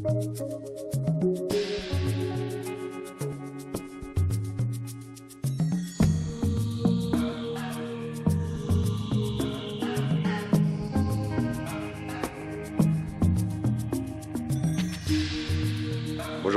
Bonjour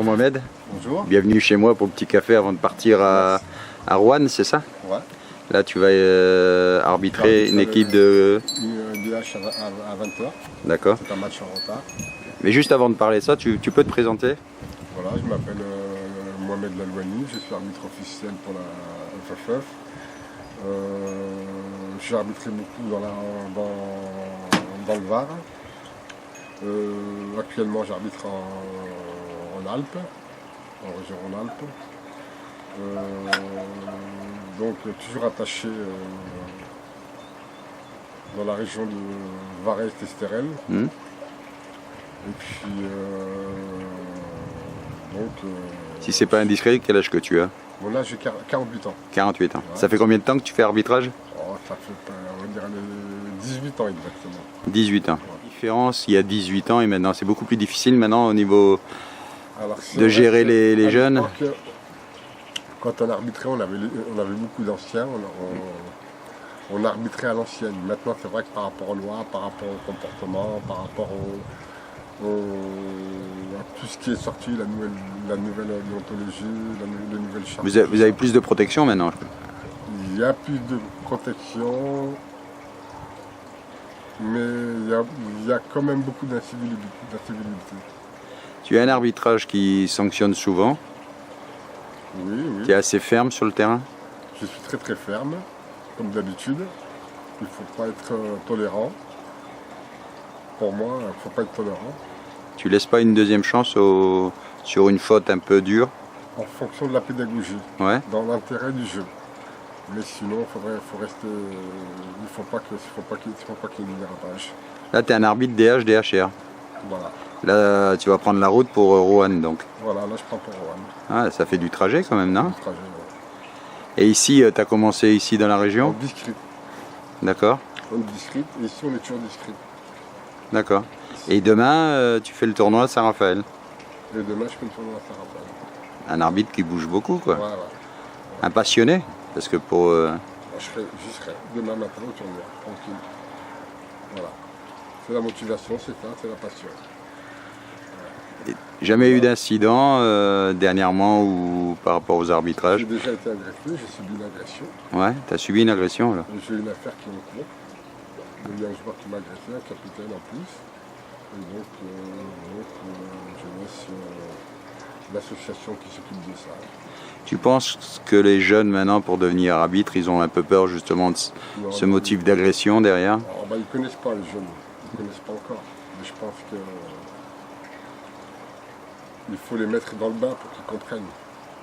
Mohamed. Bonjour. Bienvenue chez moi pour le petit café avant de partir à Roanne, c'est ça? Ouais. Là tu vas arbitrer une équipe de... Une DH à 20h. D'accord. C'est un match en retard. Mais juste avant de parler de ça, tu peux te présenter? Voilà, je m'appelle Mohamed Lalouani, je suis arbitre officiel pour la FFF. J'ai arbitré beaucoup dans le Var. Actuellement j'arbitre en Alpes, en région Rhône-Alpes. Donc toujours attaché dans la région de Varese-Testerel. Et puis Si c'est pas indiscret, quel âge que tu as? mon âge, j'ai 48 ans. 48 ans. Ouais. Ça fait combien de temps que tu fais arbitrage? Ça fait, on va dire, 18 ans exactement. 18 ans. La différence, il y a 18 ans et maintenant, c'est beaucoup plus difficile maintenant au niveau Alors, de gérer les jeunes. Quand on arbitrait, on avait beaucoup d'anciens, on arbitrait à l'ancienne. Maintenant, c'est vrai que par rapport aux lois, par rapport au comportement, par rapport à tout ce qui est sorti, la nouvelle déontologie, les nouvelles chartes. Vous avez plus de protection maintenant? Il y a plus de protection, mais il y a quand même beaucoup d'incivilité. Tu as un arbitrage qui sanctionne souvent, Oui. qui est assez ferme sur le terrain? Je suis très très ferme, comme d'habitude. Il ne faut pas être tolérant. Pour moi, il ne faut pas être tolérant. Tu laisses pas une deuxième chance sur une faute un peu dure? En fonction de la pédagogie, Ouais. dans l'intérêt du jeu. Mais sinon, faut rester. Il ne faut pas qu'il y ait une dérapage. Là, tu es un arbitre DH, DHR. Voilà. Là, tu vas prendre la route pour Roanne, donc. Voilà, là je prends pour Roanne. Ah, ça fait du trajet quand même, non? Le trajet, Et ici, tu as commencé ici dans la En région? discret. D'accord. On est discret, et ici on est toujours discret. D'accord. Et demain, tu fais le tournoi à Saint-Raphaël. Et demain, je fais le tournoi à Saint-Raphaël. Un arbitre qui bouge beaucoup, quoi. Ouais. Un passionné, parce que pour... J'y serai demain matin au tournoi, tranquille. Voilà. C'est la motivation, c'est ça, c'est la passion. Jamais eu d'incident dernièrement ou par rapport aux arbitrages? J'ai déjà été agressé, j'ai subi une agression. Ouais, tu as subi une agression là? J'ai une affaire qui est en cours. Il y a un joueur qui m'a agressé, un capitaine en plus. Et donc je laisse l'association qui s'occupe de ça. Tu penses que les jeunes maintenant pour devenir arbitre, ils ont un peu peur justement de ce motif d'agression derrière? Alors, ils ne connaissent pas les jeunes, ils ne connaissent pas encore. Mais je pense que il faut les mettre dans le bain pour qu'ils comprennent.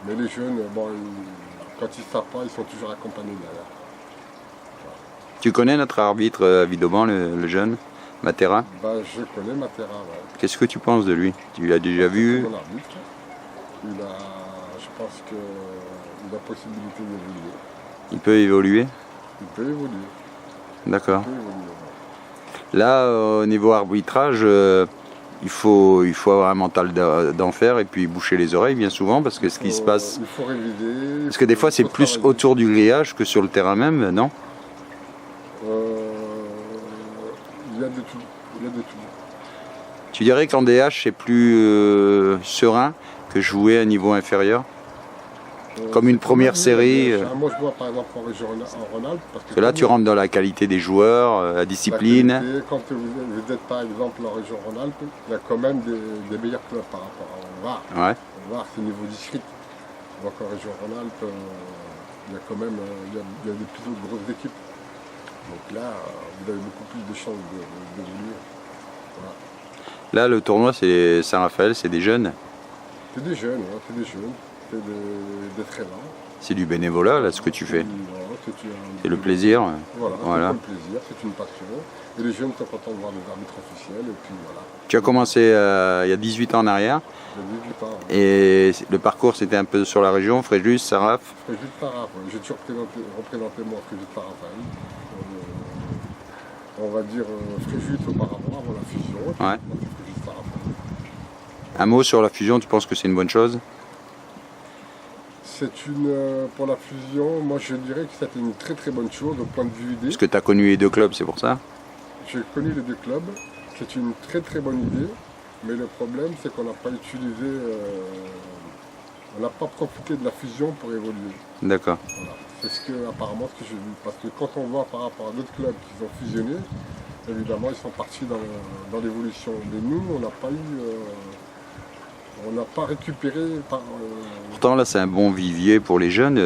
Mais les jeunes, quand ils ne savent pas, ils sont toujours accompagnés derrière. Tu connais notre arbitre à Vidauban, le jeune, Matera? Je connais Matera, ouais. Qu'est-ce que tu penses de lui? Tu l'as déjà vu? C'est mon arbitre. Je pense qu'il a possibilité d'évoluer. Il peut évoluer? Il peut évoluer. D'accord. Il peut évoluer. Là, au niveau arbitrage, il faut avoir un mental d'enfer et puis boucher les oreilles bien souvent parce que ce qui se passe... Il faut réviser. Parce que des fois c'est plus travailler. autour du grillage que sur le terrain même, non? Il y a de tout. Tu dirais qu'en DH c'est plus serein que jouer à niveau inférieur? Comme une première série. Moi je vois par exemple en région Rhône-Alpes. Parce que là tu rentres dans la qualité des joueurs, la discipline. Quand vous êtes par exemple en région Rhône-Alpes, il y a quand même des meilleurs clubs par rapport au Var. Ouais. Au Var c'est niveau discret. Donc en région Rhône-Alpes, il y a quand même il y a des plutôt grosses équipes. Donc là, vous avez beaucoup plus de chances d'évoluer. Voilà. Là le tournoi c'est Saint-Raphaël, c'est des jeunes. C'est des jeunes, c'est des jeunes. C'est des très lents. C'est du bénévolat là ce que tu fais. C'est le plaisir. Voilà. C'est le plaisir, c'est une passion. Et les jeunes sont contents de voir des arbitres officiels et puis voilà. Tu as commencé il y a 18 ans en arrière. J'ai 18 ans. Et le parcours c'était un peu sur la région, Fréjus, Saint-Raph. Fréjus de Saint-Raph, j'ai toujours représenté moi Fréjus de Saint-Raphaël. On va dire Fréjus auparavant, avant la fusion. Ouais. Fréjus de Saint-Raphaël. Un mot sur la fusion, tu penses que c'est une bonne chose? Pour la fusion, moi je dirais que c'était une très très bonne chose au point de vue idée. Parce que tu as connu les deux clubs, c'est pour ça? J'ai connu les deux clubs, c'est une très très bonne idée, mais le problème c'est qu'on n'a pas utilisé, on n'a pas profité de la fusion pour évoluer. D'accord. Voilà. C'est apparemment ce que j'ai vu. Parce que quand on voit par rapport à d'autres clubs qui ont fusionné, évidemment ils sont partis dans l'évolution. Mais nous, on n'a pas eu. On n'a pas récupéré par. Pourtant là c'est un bon vivier pour les jeunes.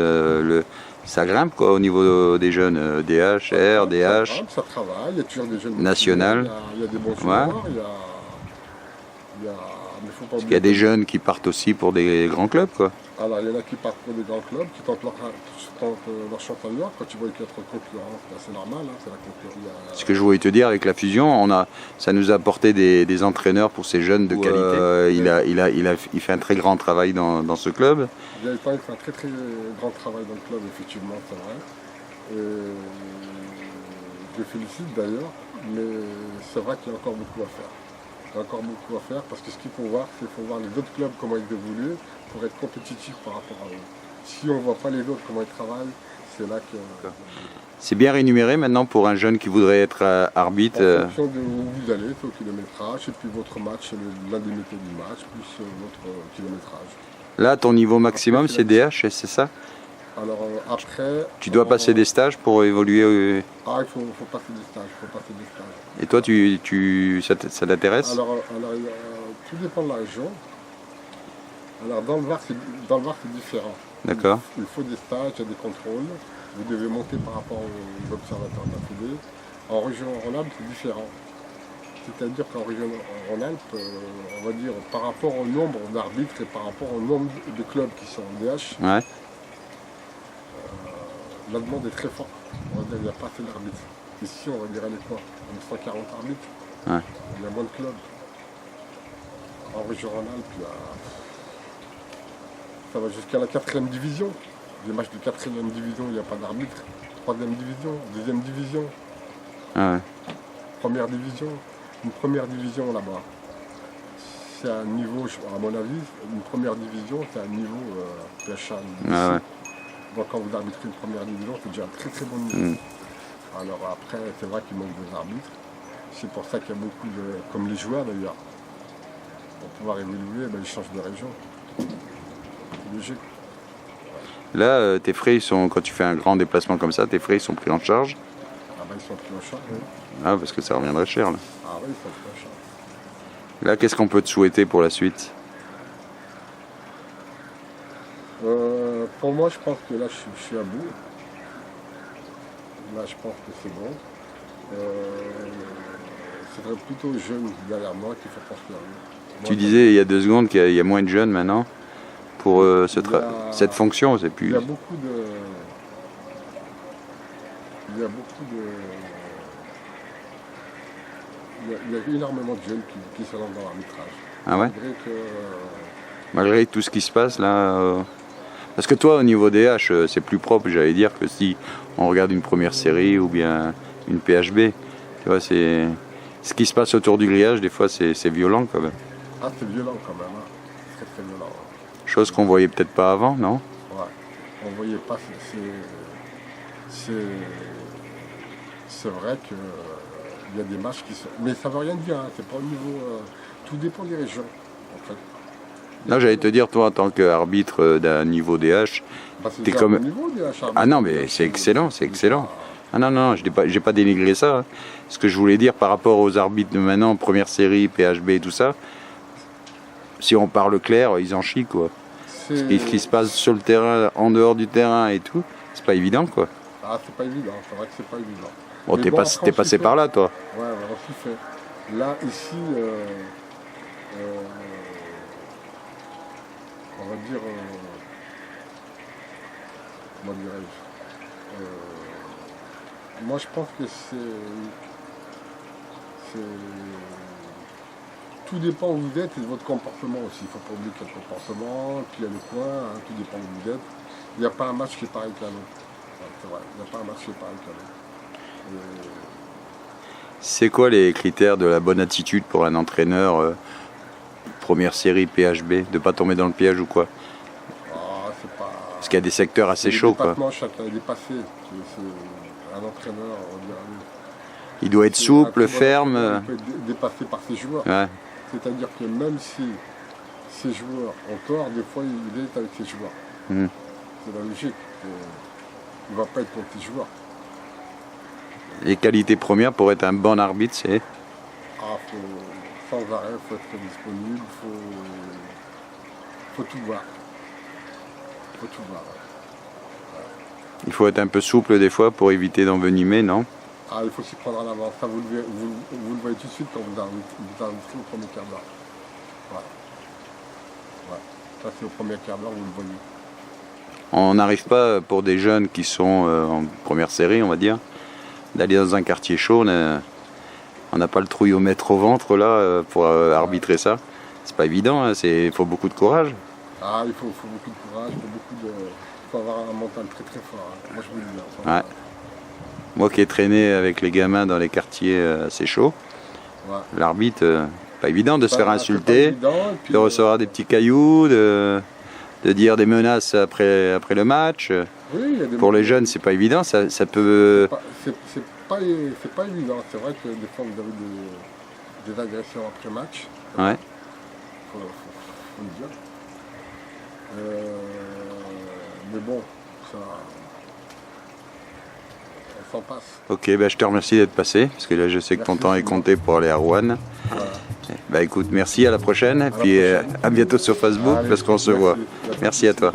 Ça grimpe quoi au niveau des jeunes. DH, R, DH. Ça travaille, il y a toujours des jeunes. National. Il y a des bons joueurs. Ouais. Mais faut pas Parce qu'il y a des jeunes qui partent aussi pour des grands clubs quoi. Alors il y en a qui partent pour des grands clubs, qui tentent leur championnat. Quand tu vois qu'il y a trop de concurrence, c'est normal, hein, c'est la concurrence. Ce que je voulais te dire avec la fusion, ça nous a apporté des entraîneurs pour ces jeunes de qualité. Il fait un très grand travail dans ce club. Il fait un très très grand travail dans le club, effectivement, c'est vrai. Je le félicite d'ailleurs, mais c'est vrai qu'il y a encore beaucoup à faire. Il y a encore beaucoup à faire parce que ce qu'il faut voir, c'est qu'il faut voir les autres clubs comment ils évoluent pour être compétitifs par rapport à eux. Si on ne voit pas les autres comment ils travaillent, c'est là que... C'est bien rémunéré maintenant pour un jeune qui voudrait être arbitre. En fonction de où vous allez, c'est au kilométrage, et puis votre match, l'indemnité du match, plus votre kilométrage. Là, ton niveau maximum, c'est DH, c'est ça? Alors après... Tu dois passer des stages pour évoluer. Ah, il faut passer des stages, Et toi, ça t'intéresse? Alors, tout dépend de la région. Alors dans le Var, c'est différent. D'accord. Il faut des stages, il y a des contrôles. Vous devez monter par rapport aux observateurs de la Fédé. En région Rhône-Alpes, c'est différent. C'est-à-dire qu'en région Rhône-Alpes, on va dire par rapport au nombre d'arbitres et par rapport au nombre de clubs qui sont en DH, Ouais. La demande est très forte. On va dire qu'il n'y a pas assez d'arbitres. Ici, on va dire, allez quoi, 140 arbitres. Ouais. Il y a moins de clubs. En région Rhône-Alpes, ça va jusqu'à la 4e division. Des matchs de 4e division, il n'y a pas d'arbitre. 3e division, 2e division. Ah ouais. Première division. Une première division là-bas. C'est un niveau, à mon avis, une première division, c'est un niveau PHA. Ah ouais. Donc quand vous arbitrez une première division, c'est déjà un très très bon niveau. Alors après, c'est vrai qu'il manque des arbitres. C'est pour ça qu'il y a beaucoup de... Comme les joueurs d'ailleurs. Pour pouvoir évoluer, ils changent de région. C'est logique. Là, tes frais, quand tu fais un grand déplacement comme ça, tes frais ils sont pris en charge? Ah ben ils sont pris en charge, oui. Ah, parce que ça reviendrait cher là. Ah oui, ils sont pris en charge. Là, qu'est-ce qu'on peut te souhaiter pour la suite? Pour moi, je pense que là, je suis à bout. Là, je pense que c'est bon. C'est plutôt les jeunes derrière moi qu'il faut construire. Tu disais il y a 2 secondes qu'il y a moins de jeunes maintenant pour cette fonction, c'est plus... Il y a beaucoup de... Il y a énormément de jeunes qui se lancent dans l'arbitrage. Ah ouais? Malgré que... Malgré tout ce qui se passe là... Parce que toi, au niveau DH, c'est plus propre, j'allais dire, que si on regarde une première série ou bien une PHB. Tu vois, c'est... Ce qui se passe autour du grillage, des fois, c'est violent quand même. Ah, c'est violent quand même, hein. Très très violent. Chose qu'on voyait peut-être pas avant, non? Ouais. On voyait pas, c'est vrai qu'il y a des matchs qui sont... Mais ça veut rien dire, hein. C'est pas au niveau... Tout dépend des régions, en fait. Là, j'allais te dire, toi, en tant qu'arbitre d'un niveau DH, t'es comme... Niveau, DH, Ah non, mais c'est excellent, c'est excellent. Ah non, non, j'ai pas dénigré ça. Hein. Ce que je voulais dire par rapport aux arbitres de maintenant, première série, PHB et tout ça, si on parle clair, ils en chient, quoi. Ce qui se passe sur le terrain, en dehors du terrain et tout, c'est pas évident, quoi. Ah, c'est pas évident, c'est vrai que c'est pas évident. Bon, t'es passé par là, toi. Ouais, on s'y fait. Là, ici, on va dire, comment dirais-je, moi je pense que tout dépend où vous êtes et de votre comportement aussi. Il ne faut pas oublier qu'il y a le comportement, puis il y a le coin, hein, tout dépend où vous êtes. Il n'y a pas un match qui est pareil qu'un autre. Ouais, c'est vrai, il n'y a pas un match qui est pareil qu'un autre. C'est quoi les critères de la bonne attitude pour un entraîneur première série PHB, de pas tomber dans le piège ou quoi? C'est pas... Parce qu'il y a des secteurs assez chauds, quoi. Chacun est dépassé. C'est un entraîneur, on dirait. Il doit être souple, ferme. Il peut être dépassé par ses joueurs. Ouais. C'est-à-dire que même si ses joueurs ont tort, des fois il est avec ses joueurs. C'est la logique. Il ne va pas être contre ses joueurs. Les qualités premières pour être un bon arbitre, c'est? Sans arrêt, il faut être disponible, faut tout voir. Faut tout voir. Il faut être un peu souple des fois pour éviter d'envenimer, non? Il faut s'y prendre à l'avance. Ça, vous le voyez tout de suite quand vous arbitrez au premier quart d'heure. Ça, c'est au premier quart d'heure, vous le voyez. On n'arrive pas, pour des jeunes qui sont en première série, on va dire, d'aller dans un quartier chaud. On n'a pas le trouillomètre au ventre là pour arbitrer ça. C'est pas évident, hein, il faut beaucoup de courage. Il faut beaucoup de courage, il faut avoir un mental très très fort. Hein. Moi je vous le dis. Ouais. Moi qui ai traîné avec les gamins dans les quartiers assez chauds, l'arbitre, pas évident de se faire insulter, de recevoir des petits cailloux, de dire des menaces après le match. Oui, pour les jeunes, c'est pas évident, ça peut... C'est pas évident, c'est vrai que des fois vous avez des agressions après match. Ouais. Faut le dire. Mais bon, ça... on s'en passe. Ok, je te remercie d'être passé, parce que là je sais que ton temps est compté pour aller à Rouen. Écoute, merci, à la prochaine, et puis à bientôt sur Facebook, parce qu'on se voit. Merci à toi.